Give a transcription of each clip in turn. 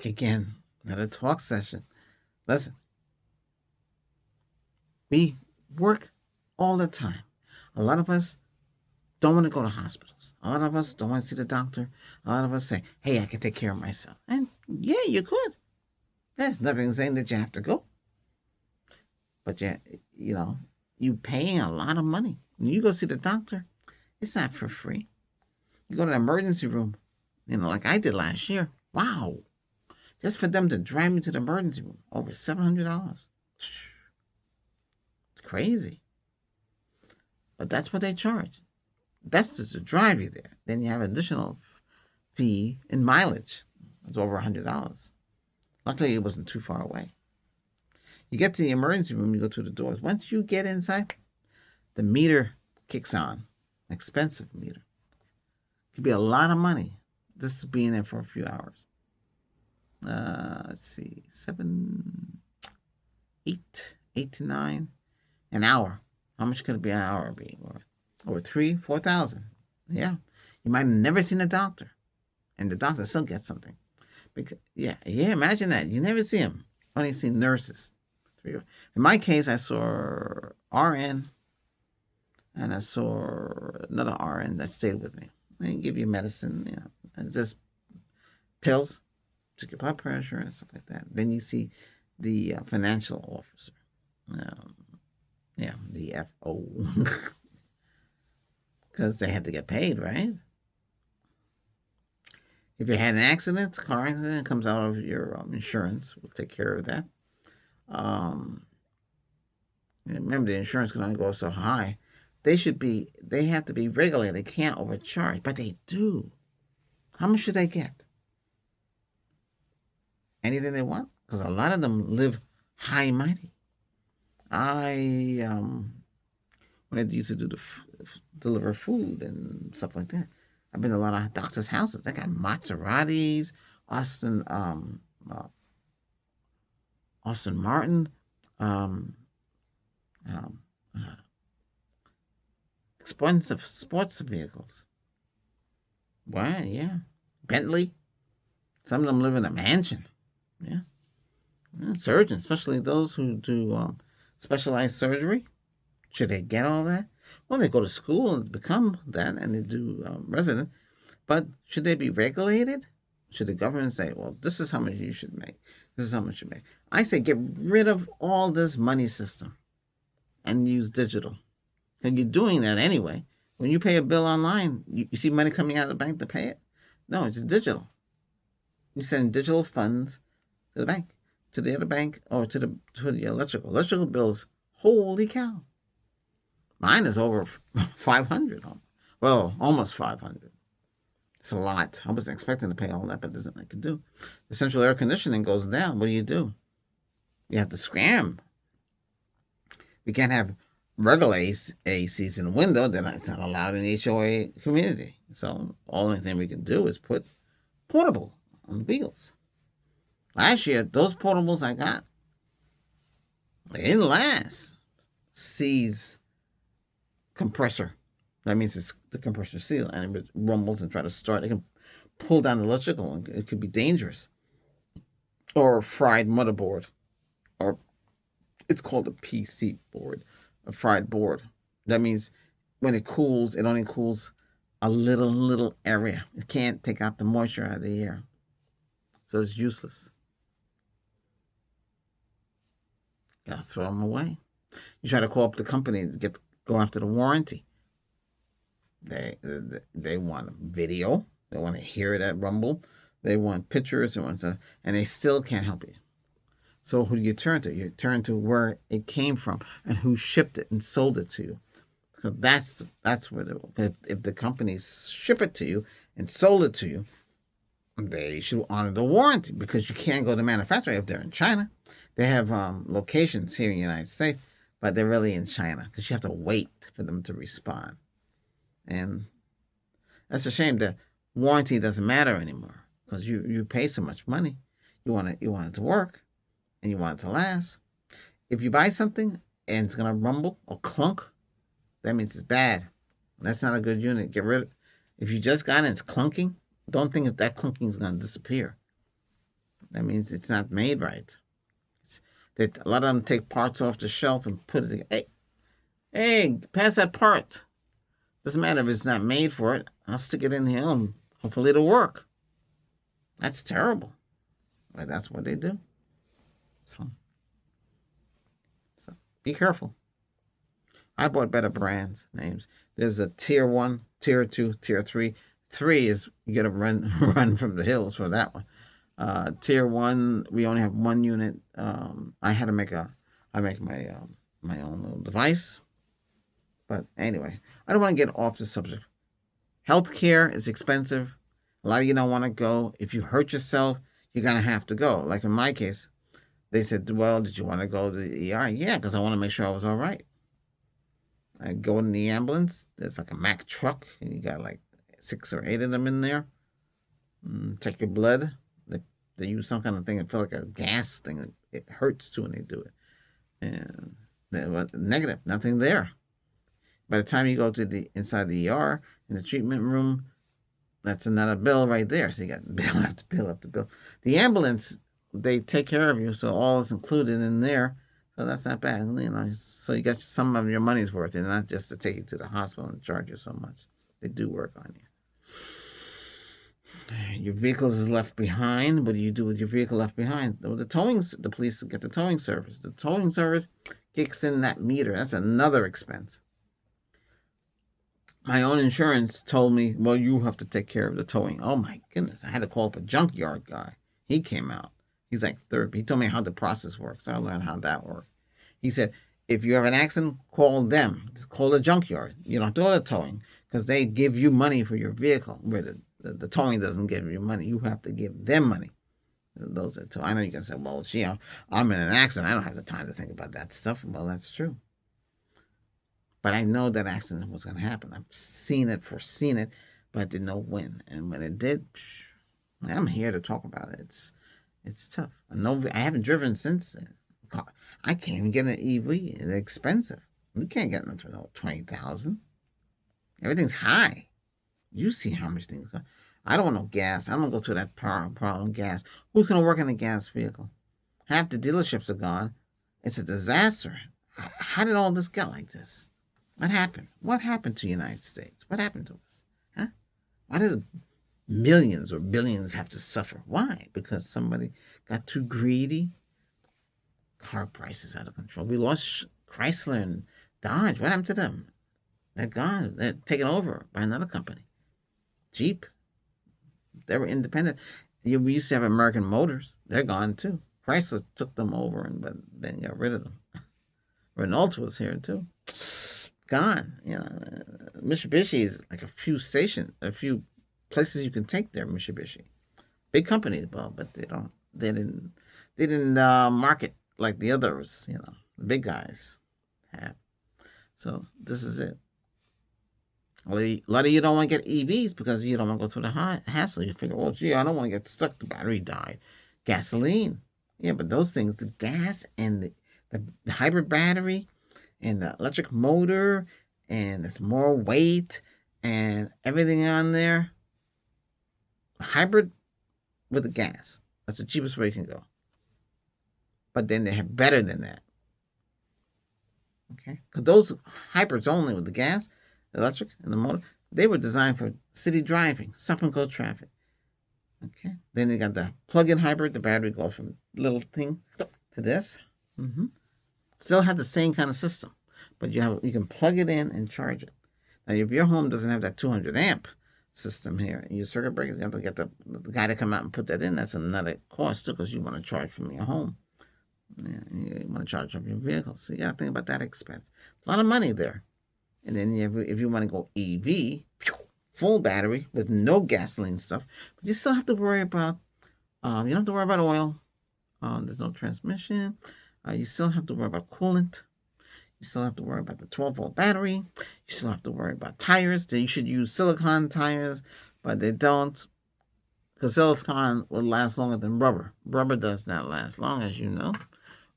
back again. Another talk session. Listen, we work all the time. A lot of us don't want to go to hospitals. A lot of us don't want to see the doctor. A lot of us say, hey, I can take care of myself. And yeah, you could. There's nothing saying that you have to go. But you paying a lot of money. When you go see the doctor, it's not for free. You go to the emergency room, like I did last year. Wow. Just for them to drive me to the emergency room, over $700. It's crazy. But that's what they charge. That's just to drive you there. Then you have additional fee in mileage. It's over $100. Luckily, it wasn't too far away. You get to the emergency room, you go through the doors. Once you get inside, the meter kicks on. Expensive meter. It could be a lot of money just being there for a few hours. Let's see, 8 to 9, an hour. How much could it be an hour be? Or 4,000. Yeah, you might have never seen a doctor, and the doctor still gets something. Because imagine that you never see him. Only see nurses. In my case, I saw RN, and I saw another RN that stayed with me. They give you medicine, and just pills. Check your blood pressure and stuff like that. Then you see the financial officer. The FO. Because they had to get paid, right? If you had an accident, car accident, it comes out of your insurance. We'll take care of that. Remember, the insurance can only go so high. They have to be regulated. They can't overcharge, but they do. How much should they get? Anything they want, because a lot of them live high and mighty. When I used to deliver food and stuff like that, I've been to a lot of doctors' houses. They got Maseratis, Aston Martin, expensive sports vehicles. Wow, yeah, Bentley. Some of them live in a mansion. Yeah. Surgeons, especially those who do specialized surgery, should they get all that? Well, they go to school and become that, and they do resident. But should they be regulated? Should the government say, well, this is how much you should make? This is how much you make? I say get rid of all this money system and use digital. And you're doing that anyway. When you pay a bill online, you see money coming out of the bank to pay it? No, it's digital. You send digital funds to the bank, to the other bank, or to the electrical bills. Holy cow! Mine is over 500. Well, almost 500. It's a lot. I wasn't expecting to pay all that, but there's nothing I can do. The central air conditioning goes down. What do? You have to scram. We can't have regular ACs in the window. Then it's not allowed in the HOA community. So only thing we can do is put portable on the wheels. Last year, those portables I got, they didn't last. Sees compressor. That means it's the compressor seal, and it rumbles and try to start. It can pull down the electrical, and it could be dangerous. Or a fried motherboard, or it's called a PC board, a fried board. That means when it cools, it only cools a little area. It can't take out the moisture out of the air, so it's useless. Gotta throw them away. You try to call up the company to go after the warranty. They want video. They want to hear that rumble. They want pictures. They want stuff, and they still can't help you. So who do you turn to? You turn to where it came from and who shipped it and sold it to you. So that's where if the companies ship it to you and sold it to you, they should honor the warranty, because you can't go to the manufacturer if they're in China. They have locations here in the United States, but they're really in China, because you have to wait for them to respond. And that's a shame that warranty doesn't matter anymore, because you pay so much money. You want it to work, and you want it to last. If you buy something and it's gonna rumble or clunk, that means it's bad. That's not a good unit. Get rid of it. If you just got it and it's clunking, don't think that clunking is gonna disappear. That means it's not made right. A lot of them take parts off the shelf and put it. Hey, pass that part. Doesn't matter if it's not made for it. I'll stick it in here and hopefully it'll work. That's terrible. But that's what they do. So be careful. I bought better brands names. There's a tier 1, tier 2, tier 3. 3 is you gotta run from the hills for that one. Tier 1, we only have 1 unit. I had to make my own little device. But anyway, I don't want to get off the subject. Healthcare is expensive. A lot of you don't want to go. If you hurt yourself, you're going to have to go. Like in my case, they said, well, did you want to go to the ER? Yeah, because I want to make sure I was all right. I go in the ambulance. There's like a Mack truck, and you got like 6 or 8 of them in there. Check your blood. They use some kind of thing that feel like a gas thing. It hurts too when they do it. And they were negative, nothing there. By the time you go to inside the ER in the treatment room, that's another bill right there. So you got bill after bill after bill. The ambulance, they take care of you, so all is included in there. So that's not bad, So you got some of your money's worth, and not just to take you to the hospital and charge you so much. They do work on you. Your vehicle is left behind. What do you do with your vehicle left behind? The police get the towing service. The towing service kicks in that meter. That's another expense. My own insurance told me, well, you have to take care of the towing. Oh my goodness. I had to call up a junkyard guy. He came out. He's like third. He told me how the process works. So I learned how that works. He said, if you have an accident, call them. Call the junkyard. You don't have to go to towing because they give you money for your vehicle. Where the towing doesn't give you money. You have to give them money. Those are I know you can say, well, gee, I'm in an accident. I don't have the time to think about that stuff. Well, that's true. But I know that accident was going to happen. I've foreseen it, but I didn't know when. And when it did, I'm here to talk about it. It's tough. I haven't driven since then. I can't even get an EV. It's expensive. You can't get them for $20,000. Everything's high. You see how much things go. I don't want no gas. I don't go through that problem gas. Who's going to work in a gas vehicle? Half the dealerships are gone. It's a disaster. How did all this get like this? What happened? What happened to the United States? What happened to us? Huh? Why does millions or billions have to suffer? Why? Because somebody got too greedy? Car prices out of control. We lost Chrysler and Dodge. What happened to them? They're gone. They're taken over by another company. Jeep. They were independent. We used to have American Motors. They're gone too. Chrysler took them over, but then got rid of them. Renault was here too. Gone. Mitsubishi is like a few places you can take there. Mitsubishi, big company, but they didn't market like the others. The big guys have. So this is it. Well, a lot of you don't want to get EVs because you don't want to go through the hassle. You figure, oh, gee, I don't want to get stuck. The battery died. Gasoline. Yeah, but those things, the gas and the hybrid battery and the electric motor and there's more weight and everything on there. Hybrid with the gas. That's the cheapest way you can go. But then they have better than that. Okay? Because those hybrids only with the gas, the electric, and the motor, they were designed for city driving, stop and go traffic. Okay? Then they got the plug-in hybrid. The battery goes from little thing to this. Still have the same kind of system, but you can plug it in and charge it. Now, if your home doesn't have that 200 amp system here, your circuit breaker, you have to get the guy to come out and put that in. That's another cost too, because you want to charge from your home. Yeah, you want to charge up your vehicle, so you got to think about that expense. A lot of money there. And then if you want to go EV, full battery with no gasoline stuff, but you still have to worry about. You don't have to worry about oil. There's no transmission. You still have to worry about coolant. You still have to worry about the 12-volt battery. You still have to worry about tires. You should use silicone tires, but they don't. Because silicone will last longer than rubber. Rubber does not last long, as you know.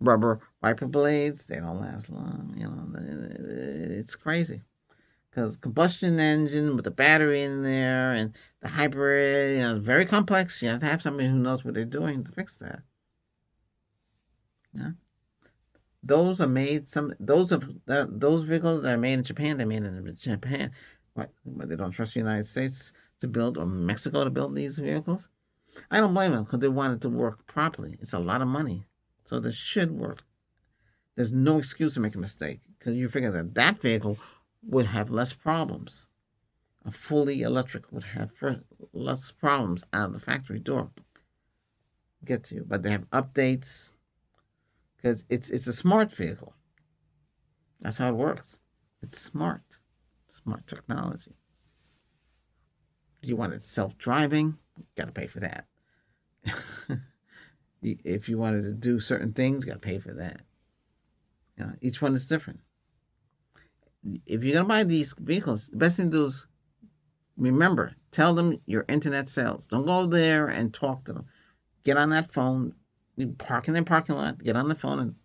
Rubber wiper blades, they don't last long. It's crazy. because combustion engine with the battery in there and the hybrid, very complex. You have to have somebody who knows what they're doing to fix that. Yeah, those are made. Those vehicles that are made in Japan. They're made in Japan. What? But they don't trust the United States to build, or Mexico to build these vehicles. I don't blame them because they want it to work properly. It's a lot of money, so this should work. There's no excuse to make a mistake because you figure that vehicle would have less problems. A fully electric would have less problems out of the factory door. Get to you, but they have updates because it's a smart vehicle. That's how it works. It's smart technology. You want it self-driving, you got to pay for that. If you wanted to do certain things, you got to pay for that. Each one is different. If you're gonna buy these vehicles, the best thing to do is remember, tell them your internet sales. Don't go there and talk to them. Get on that phone, you park in their parking lot, get on the phone and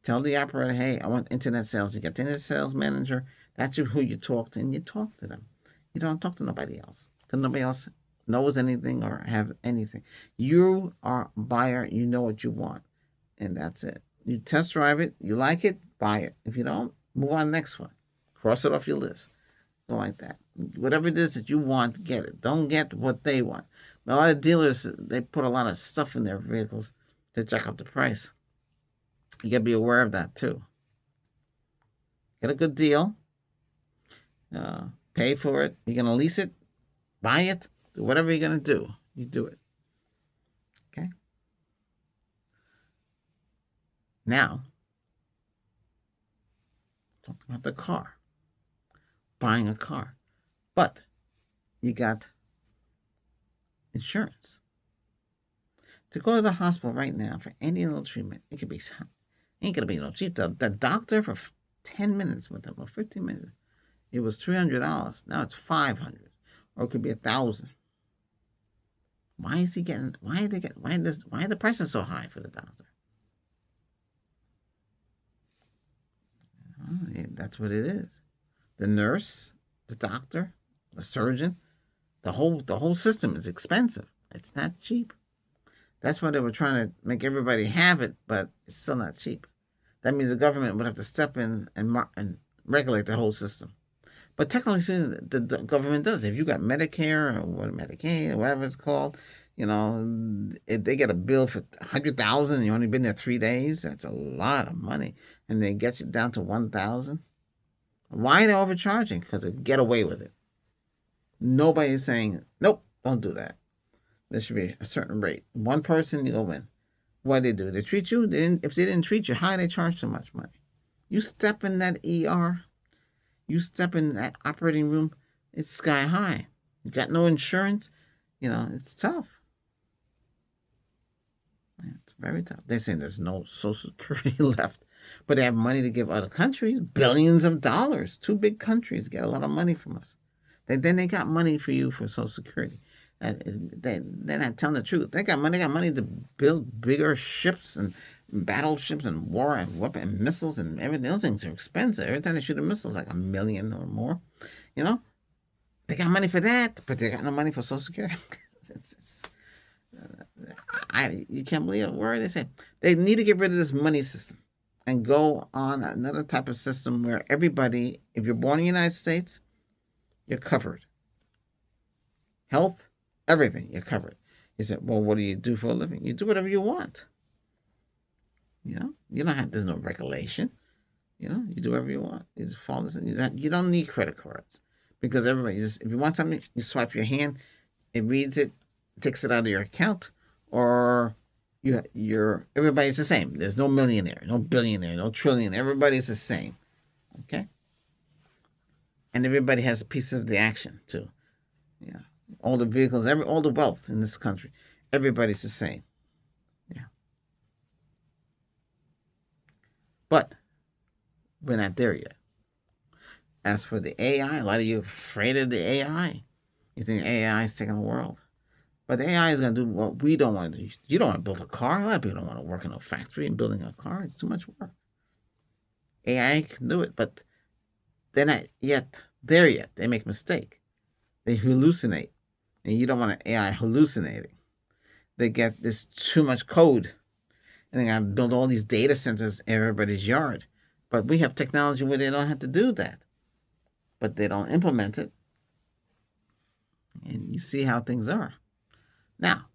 tell the operator, hey, I want internet sales. You get the internet sales manager, that's who you talk to, and you talk to them. You don't talk to nobody else, because nobody else knows anything or have anything. You are a buyer, you know what you want, and that's it. You test drive it, you like it, buy it. If you don't, move on to the next one. Cross it off your list. Don't like that. Whatever it is that you want, get it. Don't get what they want. A lot of dealers, they put a lot of stuff in their vehicles to jack up the price. You got to be aware of that too. Get a good deal. Pay for it. You're going to lease it, buy it, do whatever you're going to do. You do it. Okay? Now, talk about the car. Buying a car. But you got insurance. To go to the hospital right now for any little treatment, it could be, ain't gonna be no cheap. The doctor for 10 minutes with them, or 15 minutes, it was $300. Now it's $500, or it could be $1,000. Why is he getting? Why are the prices so high for the doctor? Yeah, that's what it is. The nurse, the doctor, the surgeon, the whole system is expensive. It's not cheap. That's why they were trying to make everybody have it, but it's still not cheap. That means the government would have to step in and regulate the whole system. But technically speaking, the government does. If you got Medicare or Medicaid or whatever it's called, if they get a bill for $100,000 and you only been there 3 days, that's a lot of money, and they get you down to $1,000. Why are they overcharging? Because they get away with it. Nobody's saying, nope, don't do that. There should be a certain rate. One person, you go in. What do? They treat you? If they didn't treat you, how do they charge so much money? You step in that ER, you step in that operating room, it's sky high. You got no insurance, it's tough. It's very tough. They're saying there's no Social Security left, but they have money to give other countries, billions of dollars. 2 big countries get a lot of money from us. Then they got money for you for Social Security. They're not telling the truth. They got money to build bigger ships and battleships and war and weapon and missiles and everything. Those things are expensive. Every time they shoot a missile, it's like $1 million or more. They got money for that, but they got no money for Social Security. You can't believe a word they say. They need to get rid of this money system and go on another type of system where everybody, if you're born in the United States, you're covered. Health, everything, you're covered. You said, well, what do you do for a living? You do whatever you want. You don't have, there's no regulation. You do whatever you want. You just follow this. You don't need credit cards because everybody if you want something, you swipe your hand, it reads it, takes it out of your account, or everybody's the same. There's no millionaire, no billionaire, no trillion. Everybody's the same. Okay? And everybody has a piece of the action too. Yeah. All the vehicles, all the wealth in this country, everybody's the same. Yeah. But we're not there yet. As for the AI, a lot of you are afraid of the AI. You think AI is taking the world. But the AI is going to do what we don't want to do. You don't want to build a car. A lot of people don't want to work in a factory and building a car. It's too much work. AI can do it, but they're not yet there yet. They make a mistake. They hallucinate. And you don't want an AI hallucinating. They get this too much code. And they got to build all these data centers in everybody's yard. But we have technology where they don't have to do that. But they don't implement it. And you see how things are. Now,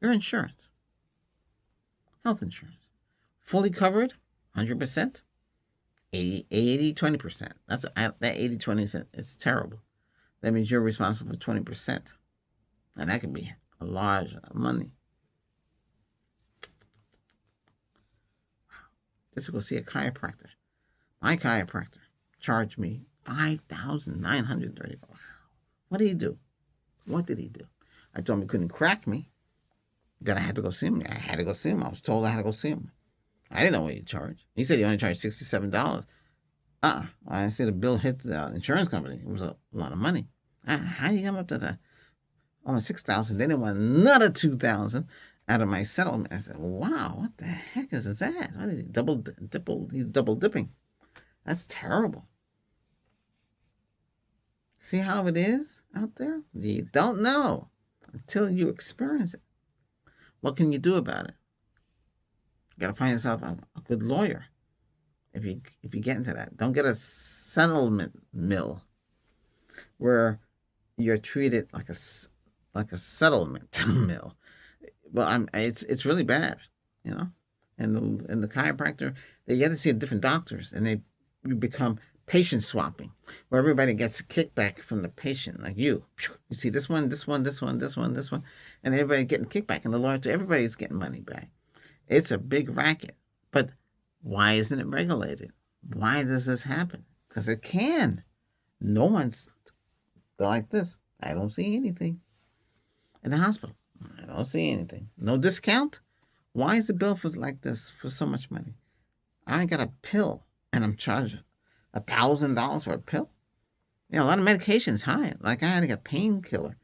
your insurance, health insurance, fully covered, 100%, 80, 20%. That 80, 20 is terrible. That means you're responsible for 20%. And that can be a large money. Just to go see a chiropractor. My chiropractor charged me $5,930. Wow. What did he do? What did he do? I told him he couldn't crack me. Then I had to go see him. I had to go see him. I was told I had to go see him. I didn't know what he charged. He said he only charged $67. I see the bill hit the insurance company. It was a lot of money. How do you come up to the almost $6,000? They didn't want another $2,000 out of my settlement. I said, "Wow, what the heck is that? What is he He's double dipping. That's terrible." See how it is out there? You don't know until you experience it. What can you do about it? You gotta find yourself a good lawyer. If you get into that, don't get a settlement mill where you're treated like a settlement mill. Well, it's really bad, you know. And the chiropractor, they get to see different doctors, and you become patient swapping, where everybody gets a kickback from the patient, like you. You see this one, and everybody getting kickback, and the lawyer, everybody's getting money back. It's a big racket. But why isn't it regulated? Why does this happen? Because it can. No one's like this. I don't see anything. In the hospital, I don't see anything. No discount? Why is the bill for like this for so much money? I got a pill, and I'm charged $1,000 for a pill. You know, a lot of medication's high. Like I had to get a painkiller.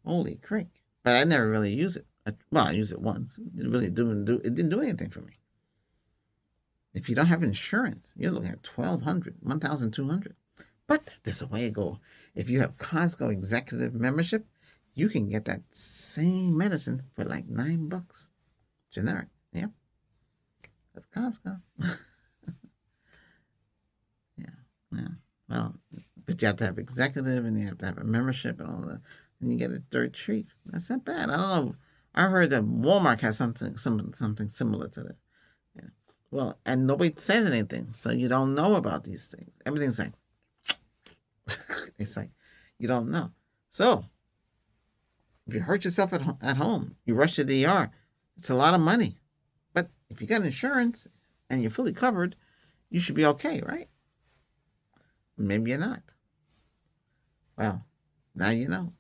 Holy crick. But I never really use it. Well, I used it once. It didn't do anything for me. If you don't have insurance, you're looking at $1,200, $1,200. But there's a way to go. If you have Costco executive membership, you can get that same medicine for like $9. Generic. Yeah. That's Costco. Yeah. Well, but you have to have executive, and you have to have a membership and all that, and you get it dirt cheap. That's not bad. I don't know. I heard that Walmart has something similar to that. Yeah. Well, and nobody says anything, so you don't know about these things. Everything's like, it's like you don't know. So if you hurt yourself at home, you rush to the ER. It's a lot of money. But if you got insurance and you're fully covered, you should be okay, right? Maybe you're not. Well, now you know.